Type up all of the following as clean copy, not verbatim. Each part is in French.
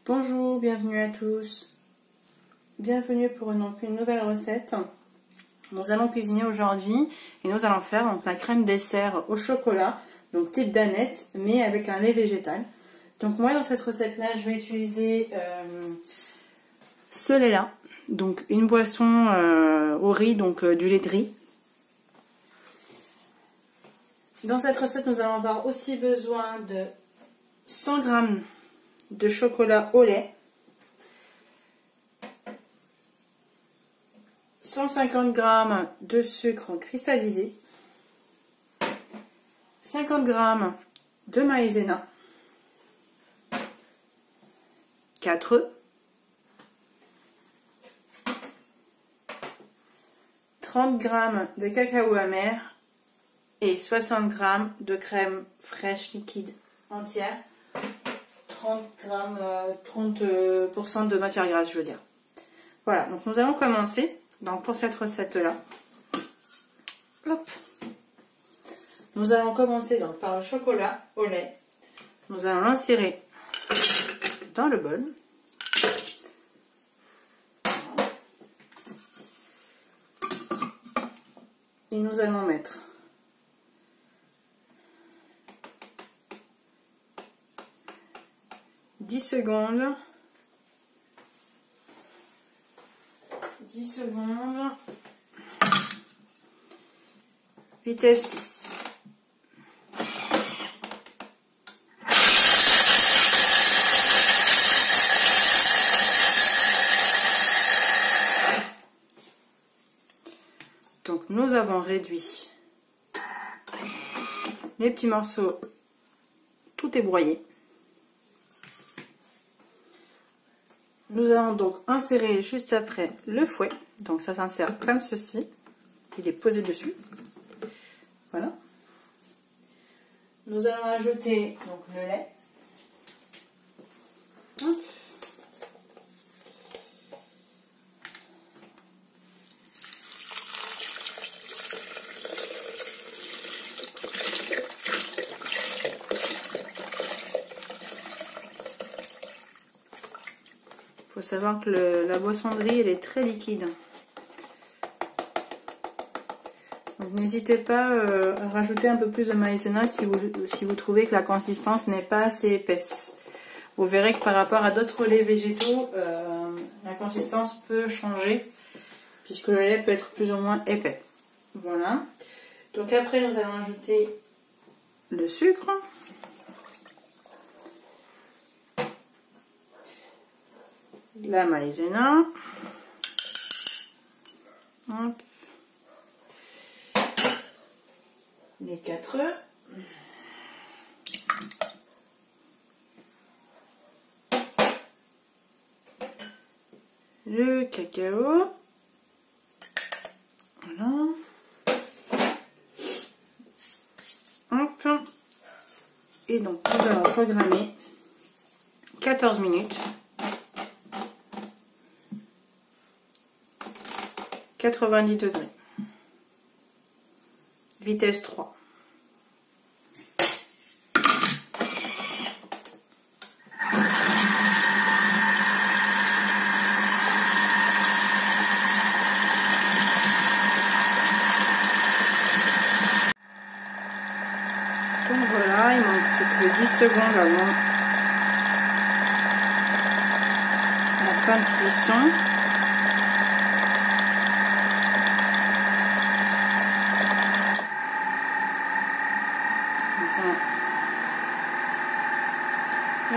Bonjour, bienvenue à tous. Bienvenue pour une nouvelle recette. Nous allons cuisiner aujourd'hui et nous allons faire donc la crème dessert au chocolat, donc type danette, mais avec un lait végétal. Donc moi dans cette recette-là, je vais utiliser ce lait-là, donc une boisson au riz, donc du lait de riz. Dans cette recette, nous allons avoir aussi besoin de 100 g de chocolat au lait, 150 g de sucre cristallisé, 50 g de maïzena, 4 œufs, 30 g de cacao amer et 60 g de crème fraîche liquide entière, 30% de matière grasse, je veux dire. Voilà, donc nous allons commencer donc pour cette recette-là. Hop. Nous allons commencer donc par le chocolat au lait. Nous allons l'insérer dans le bol. Et nous allons mettre 10 secondes. 10 secondes. Vitesse 6. Donc nous avons réduit les petits morceaux, tout est broyé. Nous allons donc insérer juste après le fouet, donc ça s'insère comme ceci, il est posé dessus, voilà. Nous allons ajouter donc le lait. Hop. Il faut savoir que la boisson de riz elle est très liquide. Donc n'hésitez pas à rajouter un peu plus de maïzena si vous trouvez que la consistance n'est pas assez épaisse. Vous verrez que par rapport à d'autres laits végétaux, la consistance peut changer puisque le lait peut être plus ou moins épais. Voilà. Donc après nous allons ajouter le sucre. La maïzena, hop. Les 4 œufs, le cacao, voilà, hop. Et donc nous allons programmer 14 minutes. 90 degrés. Vitesse 3. Donc voilà, il manque plus que 10 secondes avant la fin de cuisson.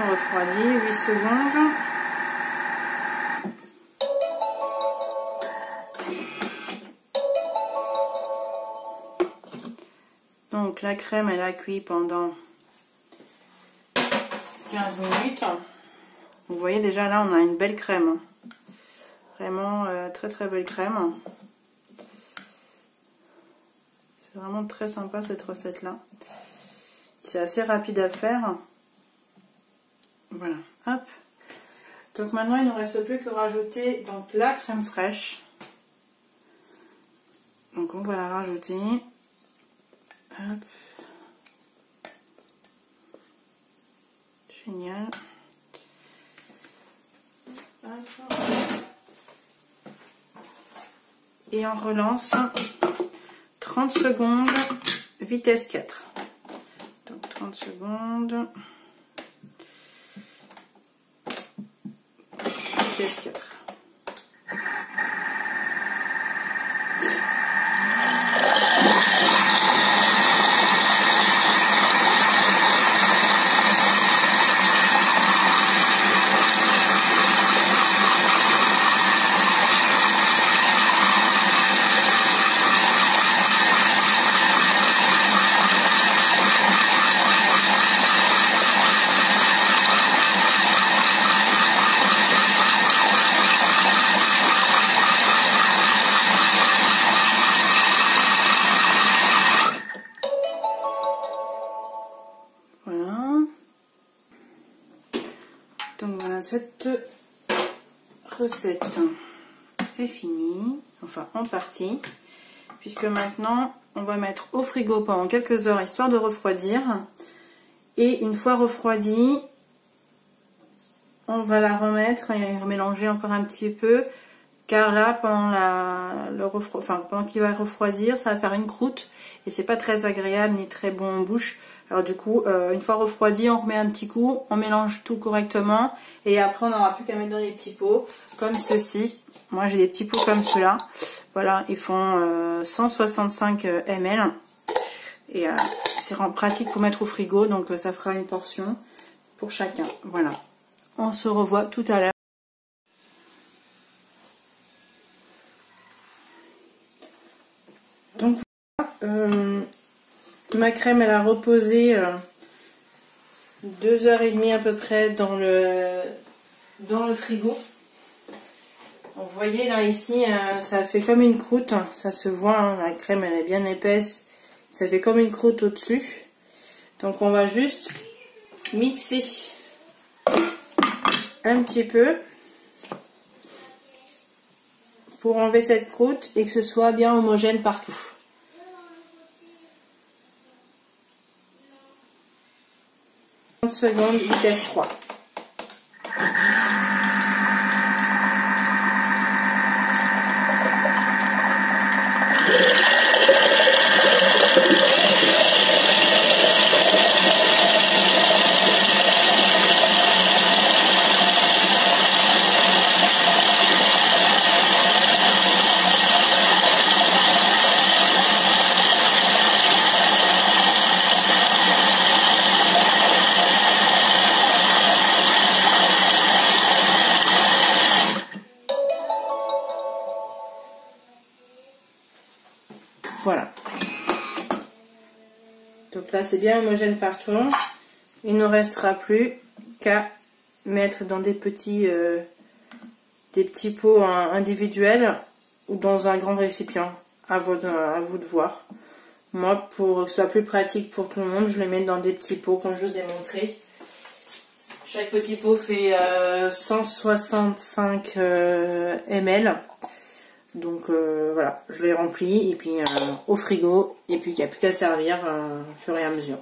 On refroidit 8 secondes. Donc la crème elle a cuit pendant 15 minutes. Vous voyez déjà là on a une belle crème. Vraiment très très belle crème. C'est vraiment très sympa cette recette là. C'est assez rapide à faire. Voilà, hop. Donc maintenant il ne nous reste plus que rajouter donc la crème fraîche. Donc on va la rajouter. Hop. Génial. Et on relance 30 secondes, vitesse 4. Donc 30 secondes, vitesse 4. Donc voilà, cette recette est finie, enfin en partie, puisque maintenant on va mettre au frigo pendant quelques heures histoire de refroidir. Et une fois refroidie, on va la remettre et remélanger encore un petit peu, car là pendant qu'il va refroidir, ça va faire une croûte et c'est pas très agréable ni très bon en bouche. Alors du coup, une fois refroidi, on remet un petit coup, on mélange tout correctement et après on n'aura plus qu'à mettre dans les petits pots comme ceci. Moi j'ai des petits pots comme ceux-là. Voilà, ils font 165 ml et c'est vraiment pratique pour mettre au frigo, donc ça fera une portion pour chacun. Voilà, on se revoit tout à l'heure. Donc voilà, ma crème elle a reposé 2h30 à peu près dans le frigo. Donc, vous voyez là ici ça fait comme une croûte, ça se voit, hein, la crème elle est bien épaisse, ça fait comme une croûte au dessus. Donc on va juste mixer un petit peu pour enlever cette croûte et que ce soit bien homogène partout. Secondes, vitesse 3. Voilà. Donc là c'est bien homogène partout. Il ne restera plus qu'à mettre dans des petits pots individuels ou dans un grand récipient. À vous de voir. Moi, pour que ce soit plus pratique pour tout le monde, je les mets dans des petits pots comme je vous ai montré. Chaque petit pot fait 165 ml. Donc voilà, je les remplis et puis au frigo et puis il n'y a plus qu'à servir au fur et à mesure.